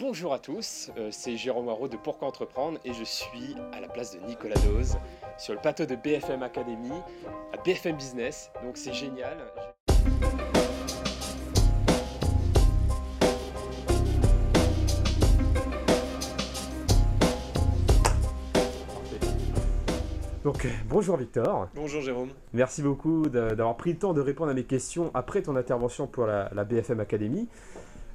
Bonjour à tous, c'est Jérôme Moirot de Pourquoi Entreprendre et je suis à la place de Nicolas Dose sur le plateau de BFM Academy à BFM Business, donc c'est génial. Donc bonjour Victor. Bonjour Jérôme. Merci beaucoup d'avoir pris le temps de répondre à mes questions après ton intervention pour la BFM Academy.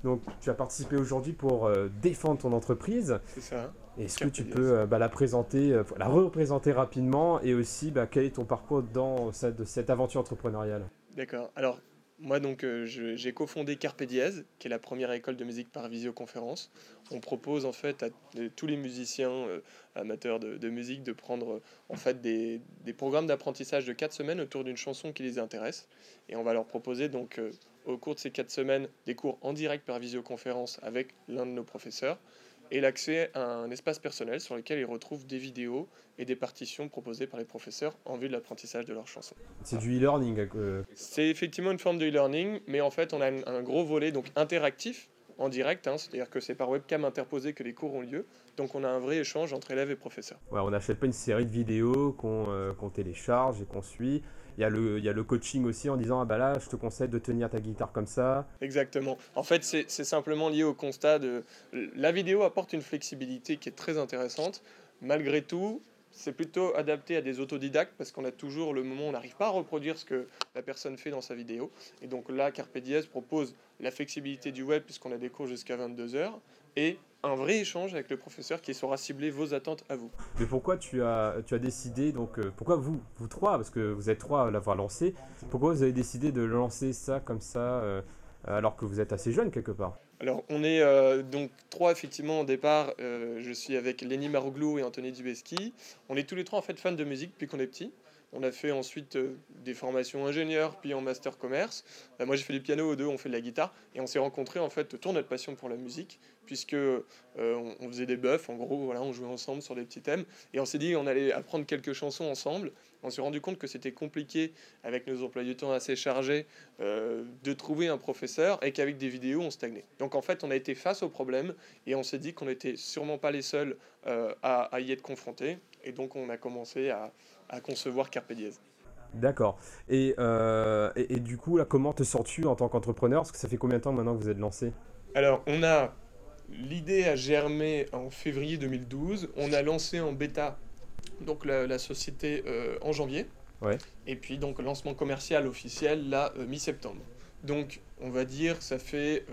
Donc tu as participé aujourd'hui pour défendre ton entreprise. C'est ça. Est-ce que tu peux la présenter, la représenter rapidement et aussi quel est ton parcours dans cette aventure entrepreneuriale? D'accord. Alors, moi, donc, j'ai cofondé Carpe Diez, qui est la première école de musique par visioconférence. On propose en fait à tous les musiciens amateurs de musique de prendre en fait des programmes d'apprentissage de 4 semaines autour d'une chanson qui les intéresse. Et on va leur proposer donc au cours de ces 4 semaines des cours en direct par visioconférence avec l'un de nos professeurs et l'accès à un espace personnel sur lequel ils retrouvent des vidéos et des partitions proposées par les professeurs en vue de l'apprentissage de leurs chansons. C'est du e-learning. C'est effectivement une forme de e-learning, mais en fait on a un gros volet donc interactif en direct, c'est-à-dire que c'est par webcam interposée que les cours ont lieu, donc on a un vrai échange entre élèves et professeurs. Ouais, on n'achète pas une série de vidéos qu'on télécharge et qu'on suit. Il y a le coaching aussi en disant là je te conseille de tenir ta guitare comme ça. Exactement. En fait c'est simplement lié au constat de la vidéo apporte une flexibilité qui est très intéressante. Malgré tout, c'est plutôt adapté à des autodidactes parce qu'on a toujours le moment où on n'arrive pas à reproduire ce que la personne fait dans sa vidéo. Et donc là, Carpe Diez propose la flexibilité du web puisqu'on a des cours jusqu'à 22h et un vrai échange avec le professeur qui saura cibler vos attentes à vous. Mais pourquoi tu as décidé, pourquoi vous trois, parce que vous êtes trois à l'avoir lancé, pourquoi vous avez décidé de lancer ça comme ça alors que vous êtes assez jeune quelque part? Alors, on est donc trois effectivement au départ. Je suis avec Lenny Marouglou et Anthony Dubeski. On est tous les trois en fait fans de musique depuis qu'on est petit. On a fait ensuite des formations ingénieurs, puis en master commerce. Moi, j'ai fait du piano, eux deux, on fait de la guitare. Et on s'est rencontrés en fait autour de notre passion pour la musique, puisque on faisait des buffs, en gros, voilà, on jouait ensemble sur des petits thèmes. Et on s'est dit on allait apprendre quelques chansons ensemble. On s'est rendu compte que c'était compliqué, avec nos emplois du temps assez chargés, de trouver un professeur et qu'avec des vidéos, on stagnait. Donc en fait, on a été face au problème et on s'est dit qu'on n'était sûrement pas les seuls à y être confrontés. Et donc on a commencé à concevoir Carpe Diez. D'accord. Et du coup, là, comment te sens-tu en tant qu'entrepreneur? Parce que ça fait combien de temps maintenant que vous êtes lancé? Alors, l'idée a germé en février 2012. On a lancé en bêta donc la société en janvier. Ouais. Et puis donc lancement commercial officiel là mi-septembre. Donc on va dire que ça fait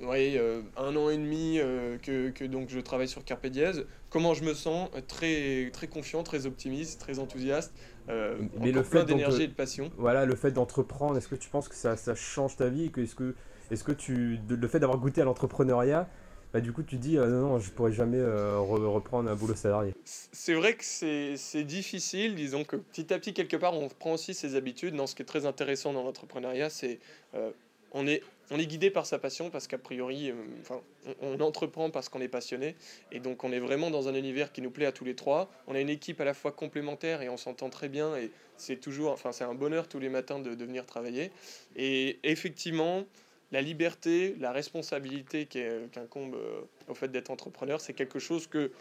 1 an et demi que donc je travaille sur Carpe Diez. Comment je me sens? Très, très confiant, très optimiste, très enthousiaste, Mais le encore fait plein d'énergie et de passion. voilà, le fait d'entreprendre, est-ce que tu penses que ça change ta vie? Est-ce que le fait d'avoir goûté à l'entrepreneuriat, du coup tu te dis non, je pourrais jamais reprendre un boulot salarié. C'est vrai que c'est difficile, disons que petit à petit, quelque part, on prend aussi ses habitudes. Non, ce qui est très intéressant dans l'entrepreneuriat, c'est on est, on est guidé par sa passion parce qu'a priori, on entreprend parce qu'on est passionné. Et donc, on est vraiment dans un univers qui nous plaît à tous les trois. On a une équipe à la fois complémentaire et on s'entend très bien. Et c'est c'est un bonheur tous les matins de venir travailler. Et effectivement, la liberté, la responsabilité qu'incombe au fait d'être entrepreneur, c'est quelque chose que,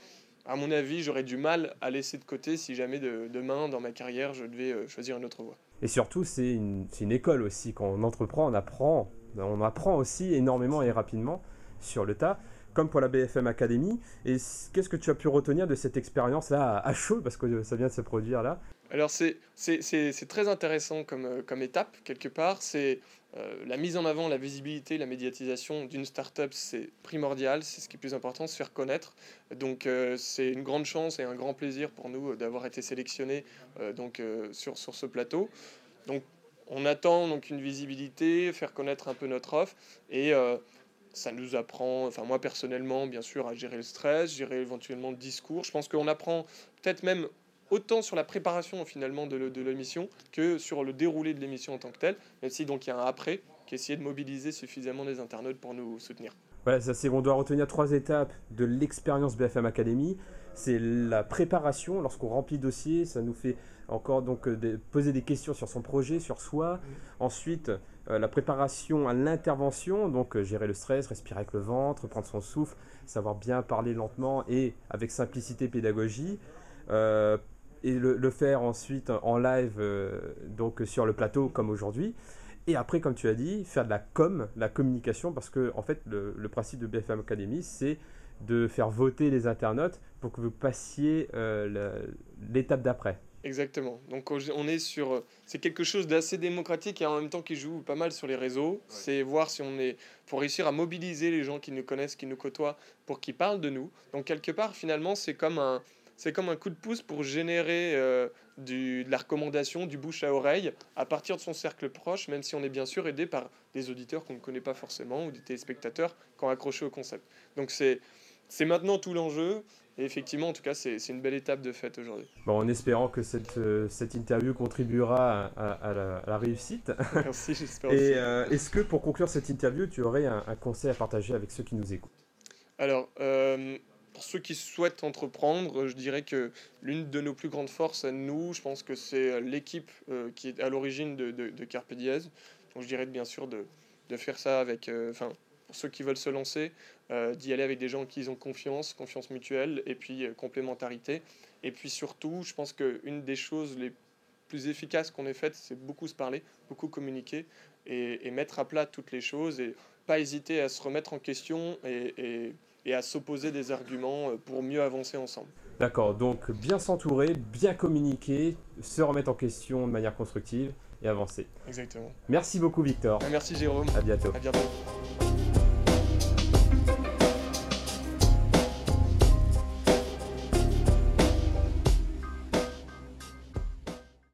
à mon avis, j'aurais du mal à laisser de côté si jamais demain, dans ma carrière, je devais choisir une autre voie. Et surtout, c'est une école aussi. Quand on entreprend, on apprend aussi énormément et rapidement sur le tas, comme pour la BFM Academy. Et qu'est-ce que tu as pu retenir de cette expérience-là à chaud, parce que ça vient de se produire là? Alors c'est très intéressant comme étape, quelque part. C'est la mise en avant, la visibilité, la médiatisation d'une start-up, c'est primordial, c'est ce qui est plus important, se faire connaître. Donc c'est une grande chance et un grand plaisir pour nous d'avoir été sélectionnés sur ce plateau. Donc on attend donc une visibilité, faire connaître un peu notre offre et ça nous apprend, enfin moi personnellement bien sûr, à gérer le stress, gérer éventuellement le discours. Je pense qu'on apprend peut-être même autant sur la préparation finalement de l'émission que sur le déroulé de l'émission en tant que telle, même si donc il y a un après qui est essayer de mobiliser suffisamment des internautes pour nous soutenir. Voilà, on doit retenir 3 étapes de l'expérience BFM Academy. C'est la préparation, lorsqu'on remplit le dossier, encore donc poser des questions sur son projet, sur soi. Ensuite, la préparation à l'intervention, donc gérer le stress, respirer avec le ventre, prendre son souffle, savoir bien parler lentement et avec simplicité et pédagogie. Et le faire ensuite en live, donc sur le plateau comme aujourd'hui. Et après, comme tu as dit, faire de la communication, parce que en fait, le principe de BFM Academy, c'est de faire voter les internautes pour que vous passiez l'étape d'après. Exactement. Donc on est sur, c'est quelque chose d'assez démocratique et en même temps qui joue pas mal sur les réseaux. C'est voir si faut réussir à mobiliser les gens qui nous connaissent, qui nous côtoient, pour qu'ils parlent de nous. Donc quelque part, finalement, c'est comme un coup de pouce pour générer de la recommandation, du bouche à oreille, à partir de son cercle proche, même si on est bien sûr aidé par des auditeurs qu'on ne connaît pas forcément ou des téléspectateurs qui ont accroché au concept. Donc c'est maintenant tout l'enjeu. Et effectivement, en tout cas, c'est une belle étape de fête aujourd'hui. Bon, en espérant que cette interview contribuera à la réussite. Merci, j'espère Et aussi. est-ce que pour conclure cette interview, tu aurais un conseil à partager avec ceux qui nous écoutent? Alors, pour ceux qui souhaitent entreprendre, je dirais que l'une de nos plus grandes forces à nous, je pense que c'est l'équipe qui est à l'origine de Carpe Diez. Donc, je dirais bien sûr de faire ça avec, pour ceux qui veulent se lancer, d'y aller avec des gens en qui ils ont confiance mutuelle, et puis complémentarité. Et puis surtout, je pense qu'une des choses les plus efficaces qu'on ait faites, c'est beaucoup se parler, beaucoup communiquer, et mettre à plat toutes les choses, et pas hésiter à se remettre en question et à s'opposer des arguments pour mieux avancer ensemble. D'accord, donc bien s'entourer, bien communiquer, se remettre en question de manière constructive et avancer. Exactement. Merci beaucoup Victor, Merci Jérôme. à bientôt. À bientôt.